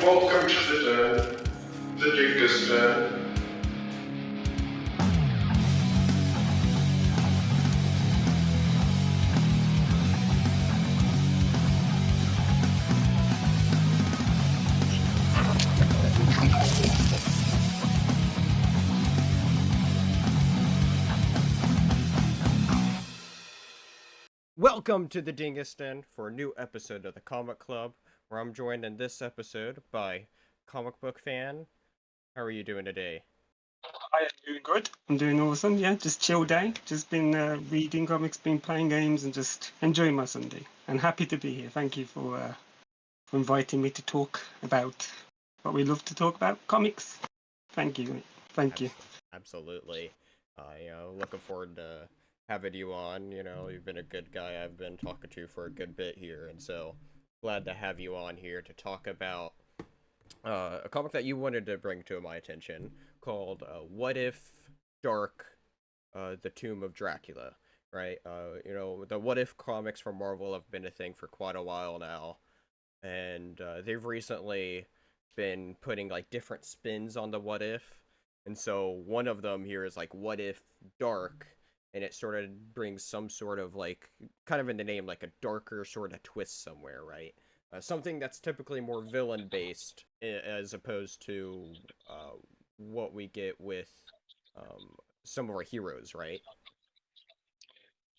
Welcome to the Dingus Den. Welcome to the Dingus Den for a new episode of the Comic Club, where I'm joined in this episode by Comicbookfan. How are you doing today? I am doing good. I'm doing awesome. Yeah, just chill day. Just been reading comics, been playing games, and just enjoying my Sunday. And happy to be here. Thank you for inviting me to talk about what we love to talk about, comics. Thank you. Thank you. Absolutely. Looking forward to having you on. You know, you've been a good guy I've been talking to for a good bit here, and so glad to have you on here to talk about a comic that you wanted to bring to my attention called What If Dark, The Tomb of Dracula, right? The What If comics from Marvel have been a thing for quite a while now, and they've recently been putting like different spins on the What If, and so one of them here is like What If Dark, and it sort of brings some sort of like, kind of in the name, like a darker sort of twist somewhere, right? Something that's typically more villain based as opposed to what we get with some of our heroes, right?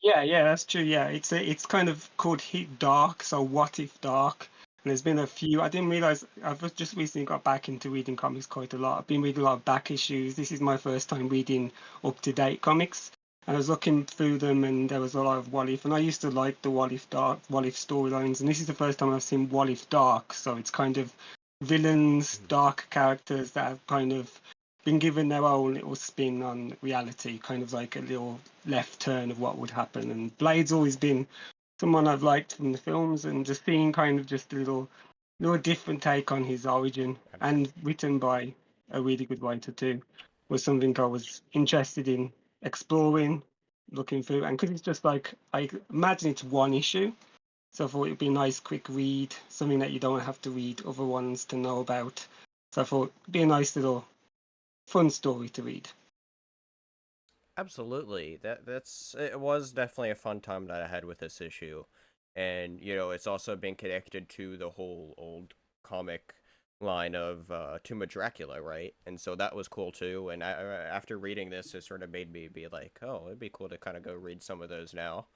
Yeah, that's true. Yeah, it's kind of called Hit Dark. So what if Dark? And there's been a few. I didn't realize. I've just recently got back into reading comics quite a lot. I've been reading a lot of back issues. This is my first time reading up to date comics. And I was looking through them, and there was a lot of What If. And I used to like the What If Dark, What If storylines. And this is the first time I've seen What If Dark. So it's kind of villains, dark characters that have kind of been given their own little spin on reality, kind of like a little left turn of what would happen. And Blade's always been someone I've liked from the films, and just seeing kind of just a little different take on his origin, and written by a really good writer too, was something I was interested in exploring, looking through. And because it's just like, I imagine it's one issue, so I thought it'd be a nice quick read, something that you don't have to read other ones to know about. So I thought it'd be a nice little fun story to read. Absolutely. It was definitely a fun time that I had with this issue. And, you know, it's also been connected to the whole old comic line of Tomb of Dracula, right? And so that was cool too. And after reading this, it sort of made me be like, oh, it'd be cool to kind of go read some of those now,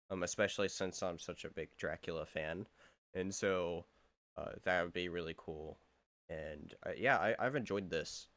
especially since I'm such a big Dracula fan. And so that would be really cool. And I've enjoyed this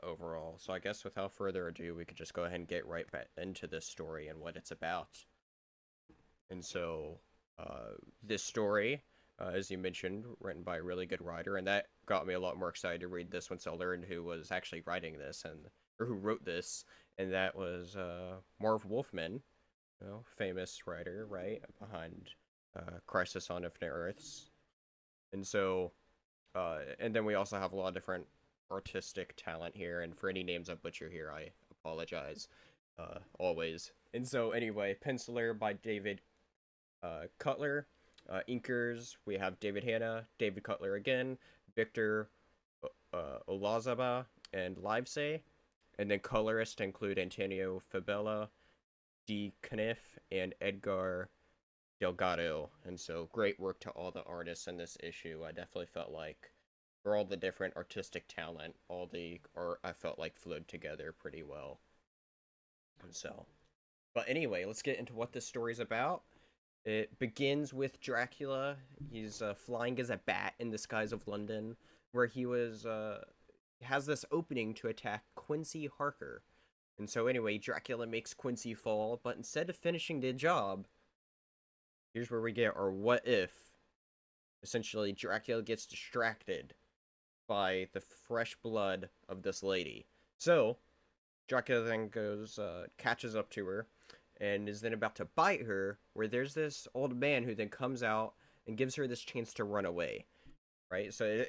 overall. So I guess without further ado, we could just go ahead and get right back into this story and what it's about. And so, this story, as you mentioned, written by a really good writer, and that got me a lot more excited to read this once I learned who was actually writing this, or who wrote this, and that was Marv Wolfman, you know, famous writer, right, behind Crisis on Infinite Earths. And so, and then we also have a lot of different artistic talent here, and for any names I butcher here, I apologize, always. And so, anyway, penciler by David Cutler, inkers, we have David Hanna, David Cutler again, Victor Olazaba, and Livesay, and then colorists include Antonio Fabella, D. Kniff, and Edgar Delgado. And so, great work to all the artists in this issue. I definitely felt like for all the different artistic talent, I felt like flowed together pretty well. And so, but anyway, let's get into what this story's about. It begins with Dracula. He's flying as a bat in the skies of London, where he has this opening to attack Quincy Harker. And so anyway, Dracula makes Quincy fall, but instead of finishing the job, here's where we get our what if. Essentially, Dracula gets distracted by the fresh blood of this lady. So, Dracula then catches up to her, and is then about to bite her, where there's this old man who then comes out and gives her this chance to run away, right? So,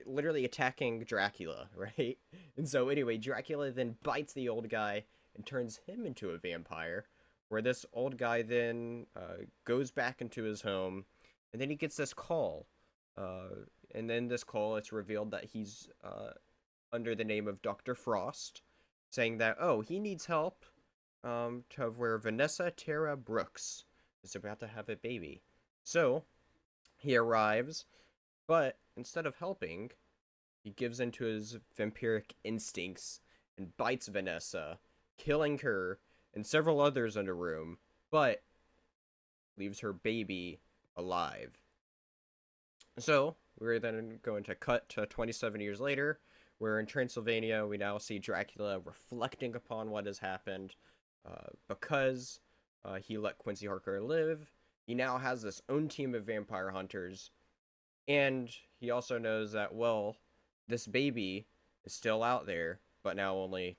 literally attacking Dracula, right? And so, anyway, Dracula then bites the old guy and turns him into a vampire, where this old guy then goes back into his home, and then he gets this call And in this call, it's revealed that he's under the name of Dr. Frost, saying that, oh, he needs help to where Vanessa Tara Brooks is about to have a baby. So he arrives, but instead of helping, he gives into his vampiric instincts and bites Vanessa, killing her and several others in the room, but leaves her baby alive. So we're then going to cut to 27 years later, where in Transylvania we now see Dracula reflecting upon what has happened. Because he let Quincy Harker live, he now has this own team of vampire hunters, and he also knows that, well, this baby is still out there, but now only,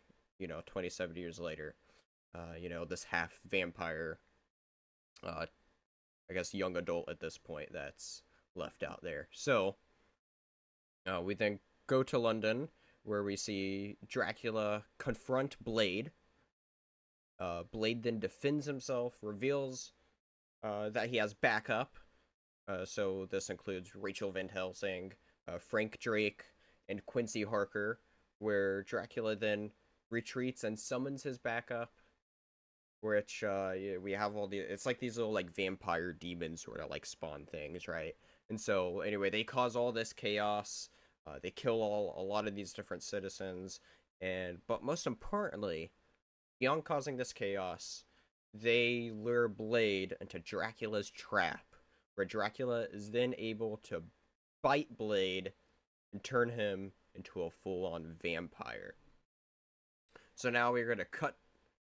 27 years later. This half vampire, I guess young adult at this point that's left out there. So, we then go to London, where we see Dracula confront Blade. Blade then defends himself, reveals that he has backup. So this includes Rachel Van Helsing, Frank Drake, and Quincy Harker, where Dracula then retreats and summons his backup, which we have all it's like these little like vampire demons sort of like spawn things, right? And so anyway, they cause all this chaos. They kill a lot of these different citizens, but most importantly, beyond causing this chaos, they lure Blade into Dracula's trap, where Dracula is then able to bite Blade and turn him into a full-on vampire. So now we're going to cut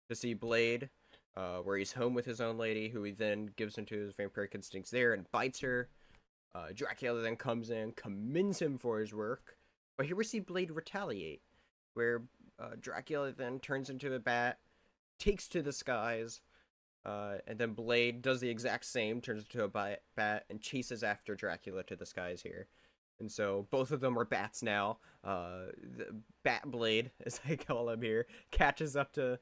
to see Blade, where he's home with his own lady, who he then gives into his vampiric instincts there and bites her. Dracula then comes in, commends him for his work, but here we see Blade retaliate, where Dracula then turns into a bat, takes to the skies, and then Blade does the exact same, turns into a bat, and chases after Dracula to the skies here. And so both of them are bats now. The Bat Blade, as I call him here, catches up to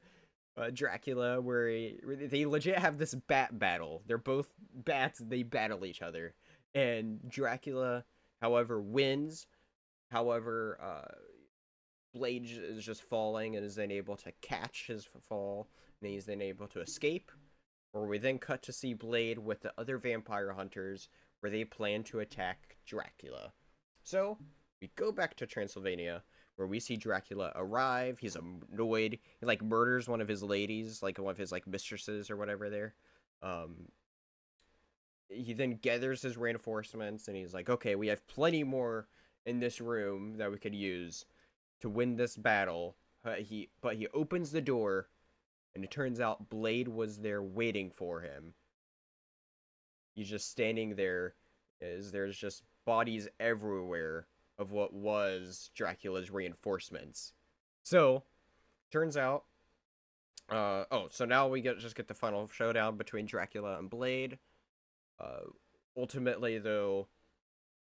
Dracula, where they legit have this bat battle. They're both bats, they battle each other. And Dracula, however, wins. However, Blade is just falling and is then able to catch his fall, and he's then able to escape. Or we then cut to see Blade with the other vampire hunters, where they plan to attack Dracula. So, we go back to Transylvania, where we see Dracula arrive. He's annoyed. He, like, murders one of his ladies, like, one of his, like, mistresses or whatever there. He then gathers his reinforcements, and he's like, okay, we have plenty more in this room that we could use to win this battle. But he opens the door, and it turns out Blade was there waiting for him. He's just standing there, as there's just bodies everywhere of what was Dracula's reinforcements. So, turns out, so now we just get the final showdown between Dracula and Blade. Ultimately, though,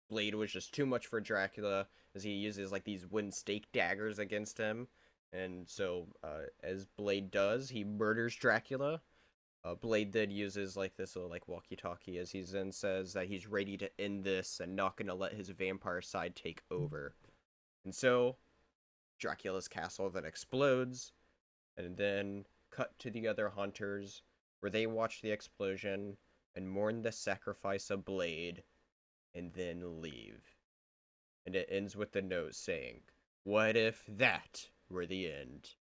Blade was just too much for Dracula, as he uses, like, these wooden stake daggers against him. And so, as Blade does, he murders Dracula. Blade then uses, like, this little, like, walkie-talkie, as he then says that he's ready to end this and not gonna let his vampire side take over. And so, Dracula's castle then explodes, and then cut to the other hunters, where they watch the explosion and mourn the sacrifice of Blade, and then leave. And it ends with the note saying, "What if that were the end?"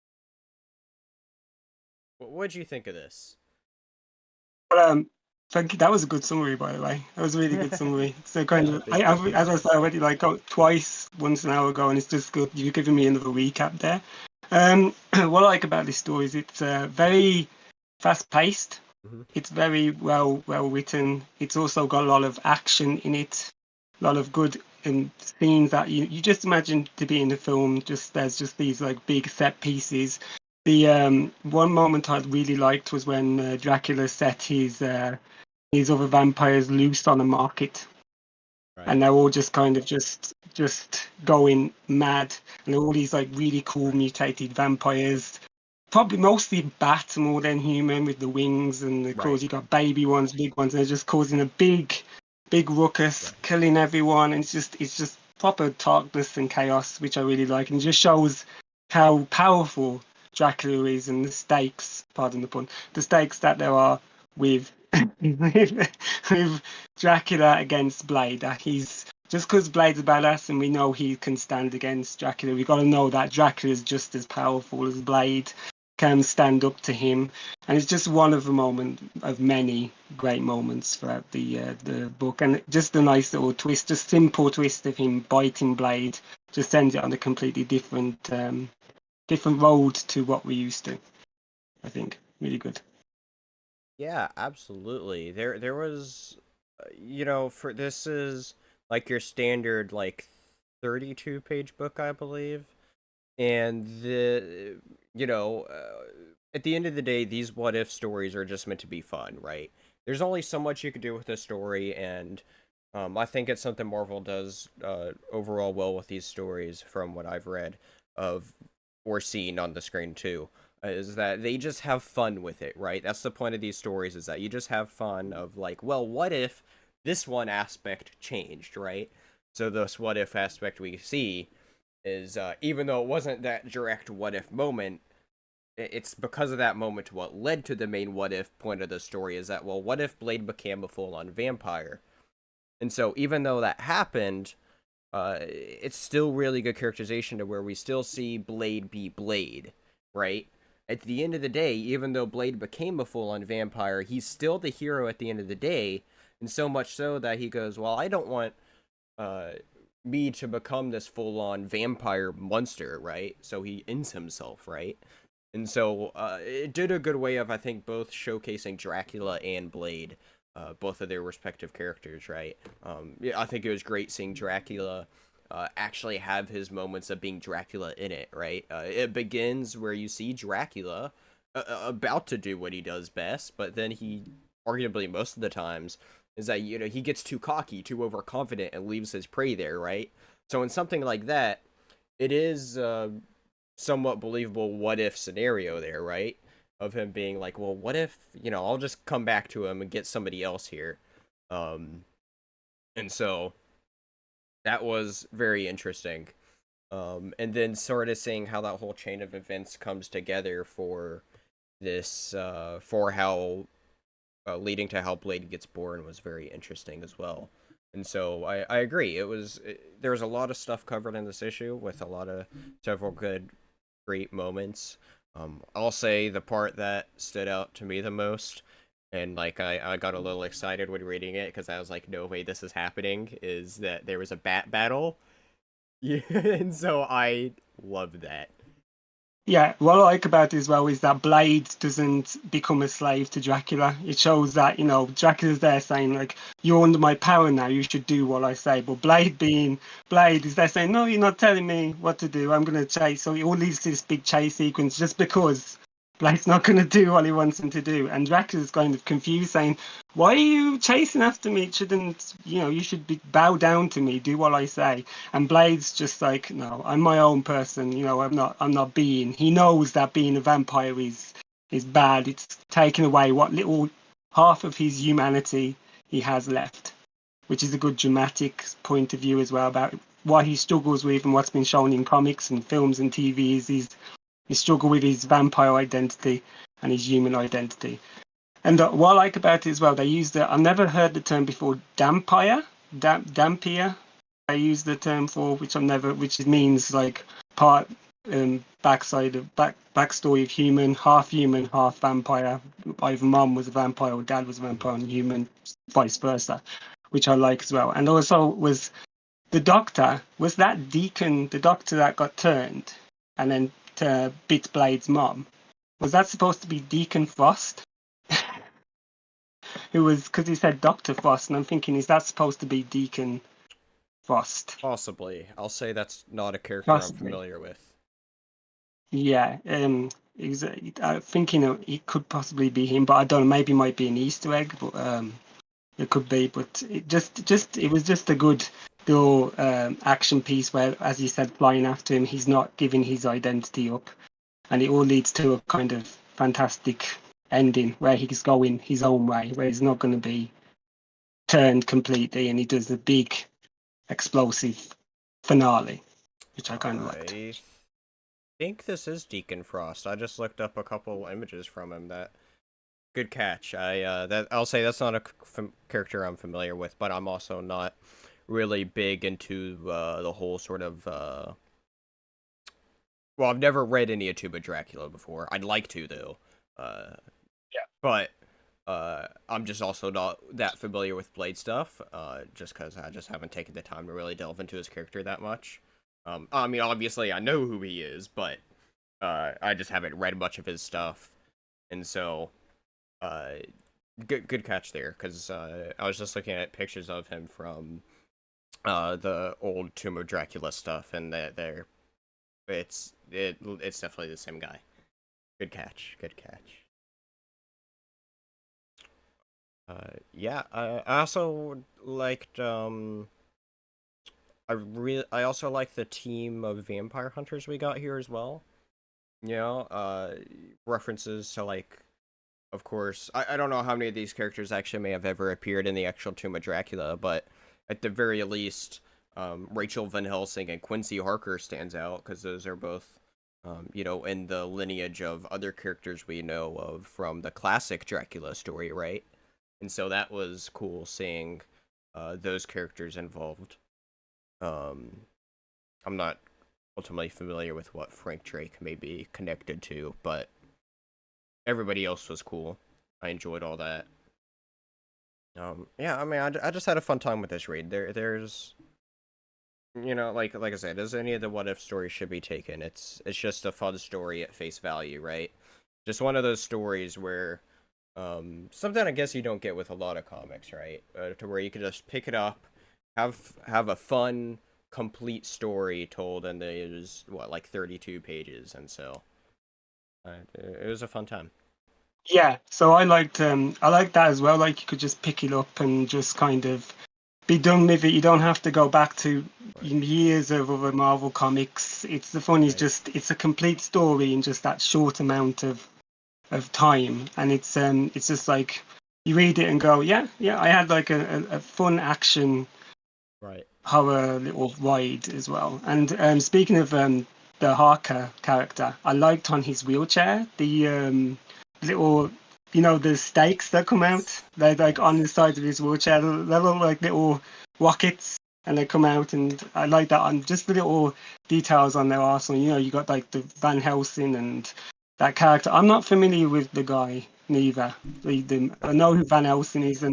What'd you think of this? Well, thank you. That was a good summary, by the way. That was a really good summary. So kind of, as I said, I already like twice, once an hour ago, and it's just good. You've given me another recap there. What I like about this story is it's very fast-paced. Mm-hmm. It's very well written. It's also got a lot of action in it, a lot of good scenes that you just imagine to be in the film. There's just these like big set pieces. The one moment I really liked was when Dracula set his other vampires loose on a market, right. And they're all just kind of just going mad, and all these like really cool mutated vampires, probably mostly bats more than human with the wings, and of course you got baby ones, big ones, and they're just causing a big big ruckus, killing everyone, and it's just proper darkness and chaos, which I really like, and it just shows how powerful Dracula is and the stakes, pardon the pun, the stakes that there are with with Dracula against Blade. That he's just because Blade's a badass and we know he can stand against Dracula, we got to know that Dracula is just as powerful as Blade, can stand up to him, and it's just one of the moment of many great moments throughout the book, and just a nice little twist, just simple twist of him biting Blade, just sends it on a completely different different road to what we're used to. I think really good. Yeah, absolutely. There was, for this is like your standard like 32-page book, I believe, and at the end of the day, these what if stories are just meant to be fun, right? There's only so much you can do with a story, and I think it's something Marvel does overall well with these stories, from what I've read of or seen on the screen too, is that they just have fun with it, right? That's the point of these stories, is that you just have fun of like, well, what if this one aspect changed, right? So this what if aspect we see is, even though it wasn't that direct what if moment, it's because of that moment what led to the main what if point of the story, is that, well, what if Blade became a full-on vampire? And so even though that happened, it's still really good characterization to where we still see Blade be Blade, right? At the end of the day, even though Blade became a full-on vampire, he's still the hero at the end of the day, and so much so that he goes, well, I don't want me to become this full-on vampire monster, right? So he ends himself, right? And so it did a good way of, I think, both showcasing Dracula and Blade, both of their respective characters, right? Yeah, I think it was great seeing Dracula actually have his moments of being Dracula in it, right? It begins where you see Dracula about to do what he does best, but then he, arguably most of the times, is that, he gets too cocky, too overconfident, and leaves his prey there, right? So in something like that, it is somewhat believable what if scenario there, right? Of him being like, well, what if, I'll just come back to him and get somebody else here. And so that was very interesting. And then sort of seeing how that whole chain of events comes together for this, for how, leading to how Blade gets born, was very interesting as well. And so I agree. There was a lot of stuff covered in this issue with a lot of several good, great moments. I'll say the part that stood out to me the most, and like I got a little excited when reading it because I was like, no way this is happening, is that there was a bat battle. Yeah, and so I loved that. Yeah, what I like about it as well is that Blade doesn't become a slave to Dracula. It shows that, Dracula's there saying, like, you're under my power now, you should do what I say. But Blade being Blade is there saying, no, you're not telling me what to do, I'm going to chase. So it all leads to this big chase sequence just because Blade's not going to do what he wants him to do. And Dracula's kind of confused, saying, why are you chasing after me? It shouldn't, you should bow down to me, do what I say. And Blade's just like, no, I'm my own person. I'm not being. He knows that being a vampire is bad. It's taken away what little half of his humanity he has left, which is a good dramatic point of view as well about what he struggles with and what's been shown in comics and films and TV is his struggle with his vampire identity and his human identity. And what I like about it as well, they use I've never heard the term before, dampire. I use the term for, which means like part backstory of human, half vampire. Either mom was a vampire or dad was a vampire, and human, vice versa, which I like as well. And also was the doctor, was that Deacon, the doctor that got turned and then bit Blade's mom? Was that supposed to be Deacon Frost? Who was, because he said Dr. Frost, and I'm thinking, is that supposed to be Deacon Frost? Possibly. I'll say that's not a character I'm familiar with. Yeah, he was thinking it could possibly be him, but I don't know, maybe it might be an Easter egg, but it could be. But it was just a good little action piece where, as you said, flying after him, he's not giving his identity up, and it all leads to a kind of fantastic ending where he's going his own way, where he's not going to be turned completely, and he does the big explosive finale, which I kind of liked. I think this is Deacon Frost. I just looked up a couple images from him. That good catch. I'll say that's not a character I'm familiar with, but I'm also not really big into the whole sort of. Well, I've never read any of Tuba Dracula before. I'd like to though. Yeah. But I'm just also not that familiar with Blade stuff. Just because I just haven't taken the time to really delve into his character that much. I mean, obviously I know who he is, but I just haven't read much of his stuff, and so good catch there. Because I was just looking at pictures of him from the old Tomb of Dracula stuff, and it's definitely the same guy. Good catch. Good catch. Yeah, I also liked I also like the team of vampire hunters we got here as well. You know, references to, like, of course, I don't know how many of these characters actually may have ever appeared in the actual Tomb of Dracula, but at the very least, Rachel Van Helsing and Quincy Harker stands out because those are both, you know, in the lineage of other characters we know of from the classic Dracula story, right? And so that was cool seeing those characters involved. I'm not ultimately familiar with what Frank Drake may be connected to, but everybody else was cool. I enjoyed all that. Yeah, I mean, I just had a fun time with this read. There's, you know, like I said, as any of the what if stories should be taken, it's just a fun story at face value, right? Just one of those stories where, something I guess you don't get with a lot of comics, right? To where you can just pick it up, have a fun, complete story told, and there's like 32 pages, and so it was a fun time. Yeah, so I liked that as well. Like, you could just pick it up and just kind of be done with it. You don't have to go back to years of other Marvel comics. It's the fun is just it's a complete story in just that short amount of time, and it's just like you read it and go, yeah, I had like a fun action horror little ride as well. And speaking of the Harker character, I liked on his wheelchair the little, you know, the stakes that come out. They're like on the side of his wheelchair. They're all like little rockets, and they come out, and I like that on just the little details on their arsenal. You know, you got like the Van Helsing and that character. I'm not familiar with the guy neither. I know who Van Helsing is,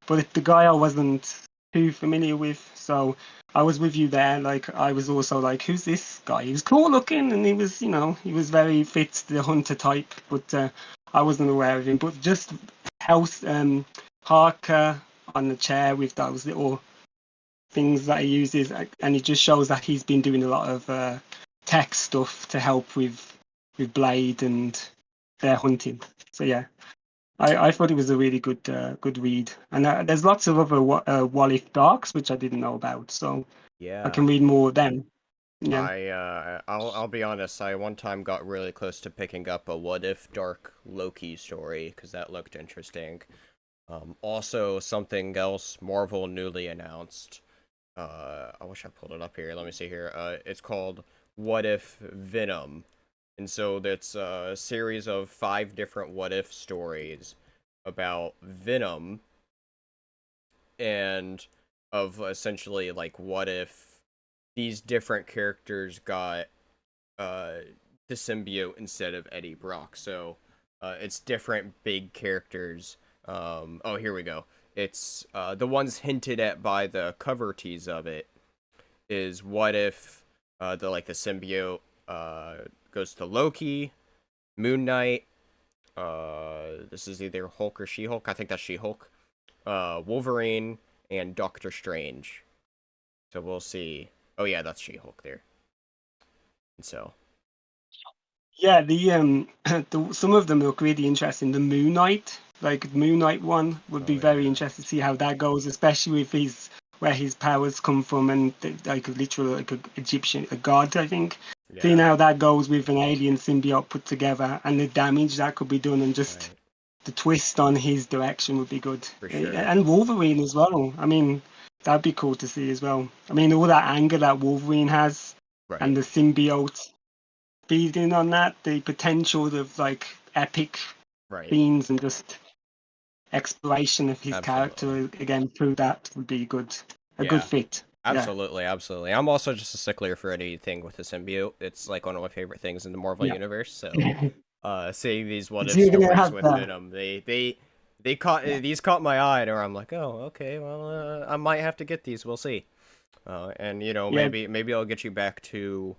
but the guy I wasn't too familiar with. So I was with you there. Like, I was also like, who's this guy? He was cool looking, and he was, you know, he was very fit, the hunter type, but I wasn't aware of him. But just Harker on the chair with those little things that he uses, and it just shows that he's been doing a lot of tech stuff to help with Blade and their hunting. So yeah, I thought it was a really good read, and there's lots of other what if darks which I didn't know about, so Yeah, I can read more of them. Yeah. I'll be honest. I one time got really close to picking up a what if dark Loki story because that looked interesting. Also, something else Marvel newly announced. I wish I pulled it up here. Let me see here. It's called What If Venom. And so that's a series of 5 different what if stories about Venom and of essentially like what if these different characters got the symbiote instead of Eddie Brock. So it's different big characters. Oh, here we go. It's the ones hinted at by the cover tease of it is what if the symbiote goes to Loki, Moon Knight, this is either Hulk or She-Hulk. I think that's She-Hulk. Wolverine and Doctor Strange. So we'll see. Oh yeah, that's She-Hulk there. And so Yeah, the some of them look really interesting. The Moon Knight, like Moon Knight one, would be very interesting to see how that goes, especially with where his powers come from, and like literally like a Egyptian, a god, I think. Yeah. Seeing how that goes with an alien symbiote put together, and the damage that could be done, and just the twist on his direction would be good. For sure. And Wolverine as well. I mean, that'd be cool to see as well. I mean, all that anger that Wolverine has, Right. and the symbiote feeding on that, the potential of like epic Right. scenes and just exploration of his Absolutely. character again through that would be good. A Yeah. good fit. Absolutely, absolutely. I'm also just a stickler for anything with the symbiote. It's like one of my favorite things in the Marvel Yeah. universe. So, seeing these what if You're gonna stories have with that. Venom, they caught these caught my eye, and I'm like, oh, okay, well, I might have to get these. We'll see. And you know, Yeah. maybe I'll get you back to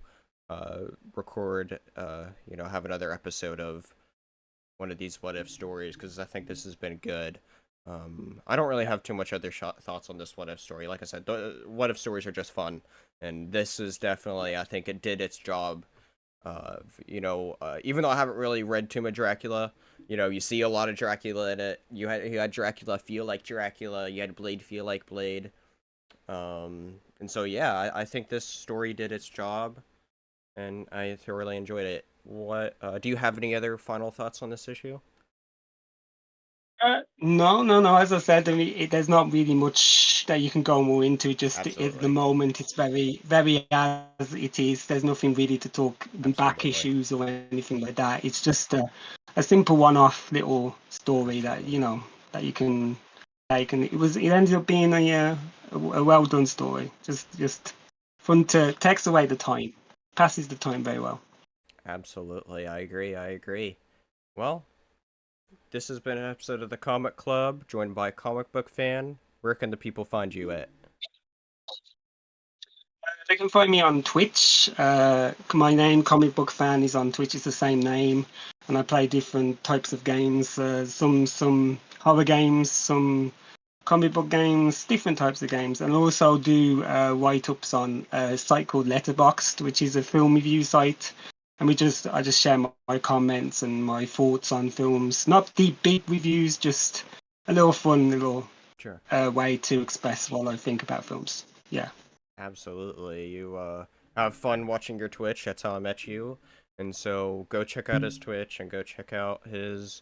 record. You know, have another episode of one of these what if stories because I think this has been good. I don't really have too much other thoughts on this what if story. Like I said, what if stories are just fun, and this is definitely, I think it did its job. You know, even though I haven't really read too much Dracula, you know, you see a lot of Dracula in it. You had Dracula feel like Dracula. You had Blade feel like Blade. And so yeah, I think this story did its job, and I thoroughly enjoyed it. What do you have any other final thoughts on this issue? No. As I said, I mean, there's not really much that you can go more into. Just at the Absolutely. moment, it's very as it is. There's nothing really to talk back Absolutely. issues or anything like that. It's just a simple one-off little story that you know that you can take, and it ended up being a well done story. Just fun to takes away the time, passes the time very well. Absolutely, I agree. Well, this has been an episode of the Comic Club, joined by Comicbookfan. Where can the people find you at? They can find me on Twitch. My name, Comicbookfan, is on Twitch. It's the same name, and I play different types of games. Some horror games, some comic book games, different types of games, and also do write-ups on a site called Letterboxd, which is a film review site. And I just share my comments and my thoughts on films. Not deep, big reviews, just a little fun, little Sure. way to express what I think about films. Yeah. Absolutely. You have fun watching your Twitch. That's how I met you. And so go check out his Twitch and go check out his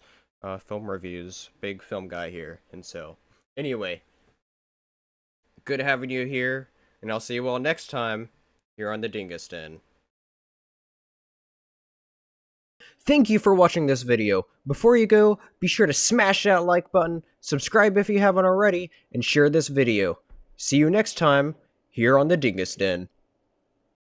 film reviews. Big film guy here. And so, anyway, good having you here. And I'll see you all next time here on the Dingus Den. Thank you for watching this video. Before you go, be sure to smash that like button, subscribe if you haven't already, and share this video. See you next time here on the Dingus Den.